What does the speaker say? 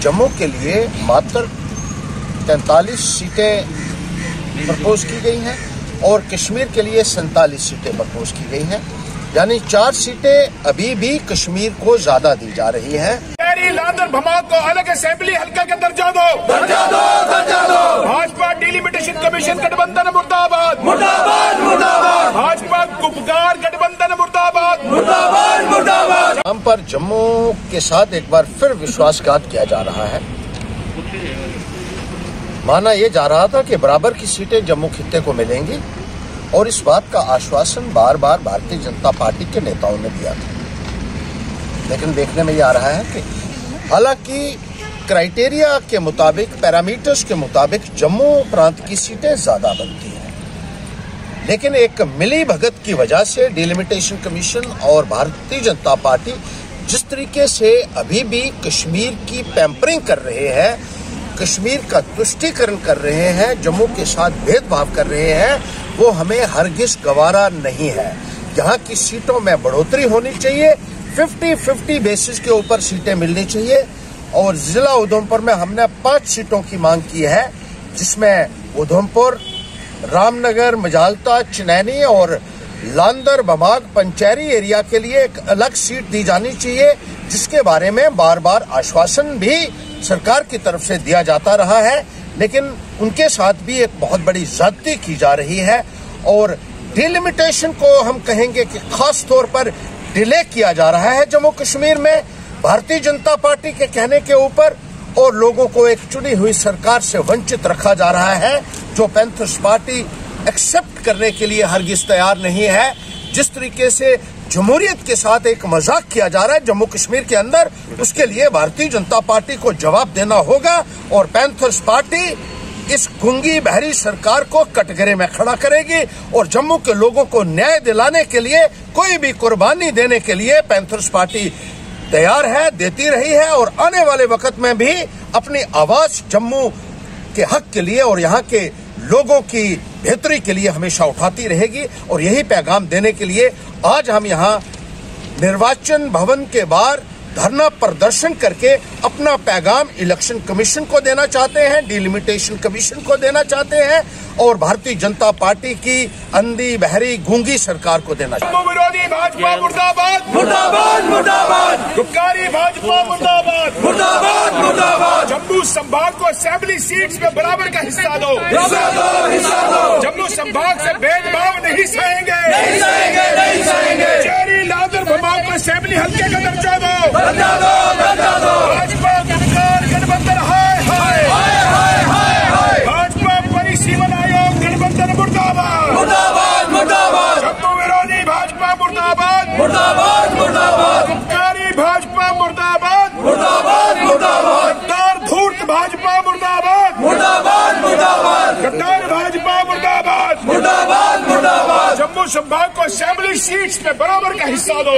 जम्मू के लिए मात्र 43 सीटें प्रपोज की गई हैं और कश्मीर के लिए 47 सीटें प्रपोज की गई हैं, यानी 4 सीटें अभी भी कश्मीर को ज्यादा दी जा रही हैं। लांदर भमाक को अलग असेंबली हल्का का दर्जा दो, दर्जा दो, दर्जा दो। भाजपा डिलिमिटेशन कमीशन गठबंधन मुर्दाबाद, मुर्दाबाद, मुर्दाबाद। भाजपा गुपकार गठबंधन मुर्दाबाद, मुर्दाबाद, मुर्दाबाद। हम पर जम्मू के साथ एक बार फिर विश्वासघात किया जा रहा है। माना यह जा रहा था कि बराबर की सीटें जम्मू खित्ते को मिलेंगी और इस बात का आश्वासन बार बार भारतीय जनता पार्टी के नेताओं ने दिया था, लेकिन देखने में ये आ रहा है कि हालांकि क्राइटेरिया के मुताबिक, पैरामीटर्स के मुताबिक जम्मू प्रांत की सीटें ज्यादा बनती हैं, लेकिन एक मिली भगत की वजह से डिलिमिटेशन कमीशन और भारतीय जनता पार्टी जिस तरीके से अभी भी कश्मीर की पैम्परिंग कर रहे हैं, कश्मीर का तुष्टीकरण कर रहे हैं, जम्मू के साथ भेदभाव कर रहे हैं, वो हमें हरगिज गवारा नहीं है। यहाँ की सीटों में बढ़ोतरी होनी चाहिए, 50-50 बेसिस के ऊपर सीटें मिलनी चाहिए। और जिला उधमपुर में हमने 5 सीटों की मांग की है, जिसमें उधमपुर, रामनगर, मजालता, चनैनी और लांदर भमाग पंचैरी एरिया के लिए एक अलग सीट दी जानी चाहिए, जिसके बारे में बार बार आश्वासन भी सरकार की तरफ से दिया जाता रहा है, लेकिन उनके साथ भी एक बहुत बड़ी ज्यादती की जा रही है। और डिलिमिटेशन को हम कहेंगे कि खास तौर पर डिले किया जा रहा है जम्मू कश्मीर में भारतीय जनता पार्टी के कहने के ऊपर, और लोगों को एक चुनी हुई सरकार से वंचित रखा जा रहा है, जो पैंथर्स पार्टी एक्सेप्ट करने के लिए हरगिज तैयार नहीं है। जिस तरीके से जमहूरियत के साथ एक मजाक किया जा रहा है जम्मू कश्मीर के अंदर, उसके लिए भारतीय जनता पार्टी को जवाब देना होगा और पैंथर्स पार्टी इस गुंगी बहरी सरकार को कटघरे में खड़ा करेगी और जम्मू के लोगों को न्याय दिलाने के लिए कोई भी कुर्बानी देने के लिए पैंथर्स पार्टी तैयार है, देती रही है और आने वाले वक्त में भी अपनी आवाज जम्मू के हक के लिए और यहाँ के लोगों की बेहतरी के लिए हमेशा उठाती रहेगी। और यही पैगाम देने के लिए आज हम यहाँ निर्वाचन भवन के बाहर धरना प्रदर्शन करके अपना पैगाम इलेक्शन कमीशन को देना चाहते हैं, डिलिमिटेशन कमीशन को देना चाहते हैं और भारतीय जनता पार्टी की अंधी बहरी गूंगी सरकार को देना चाहते हैं। विरोधी भाजपा मुर्दाबाद, मुर्दाबाद, मुर्दाबाद। गुपकारी भाजपा मुर्दाबाद, मुर्दाबाद, मुर्दाबाद। जम्मू संभाग को असेंबली सीट्स में बराबर का हिस्सा दो, हिस्सा दो, हिस्सा दो। जम्मू संभाग से भेदभाव नहीं सहेंगे, नहीं सहेंगे, नहीं सहेंगे। चेरी लांदर भमाक को असेंबली हल्के का दर्जा दो, दर्जा दो, दर्जा दो। भाजपा गुपकार गठबंधन हाय हाय हाय हाय हाय। भाजपा परिसीमन आयोग गठबंधन मुर्दाबाद, मुर्दाबाद, मुर्दाबाद। जम्मू विरोधी भाजपा मुर्दाबाद, मुर्दाबाद, मुर्दाबाद। गुपकारी भाजपा मुर्दाबाद, मुर्दाबाद, मुर्दाबाद। गद्दार धूर्त भाजपा मुर्दाबाद, मुर्दाबाद, मुर्दाबाद। गद्दार भाजपा मुर्दाबाद, मुर्दाबाद, मुर्दाबाद। जम्मू संभाग को असेंबली सीट्स में बराबर का हिस्सा दो।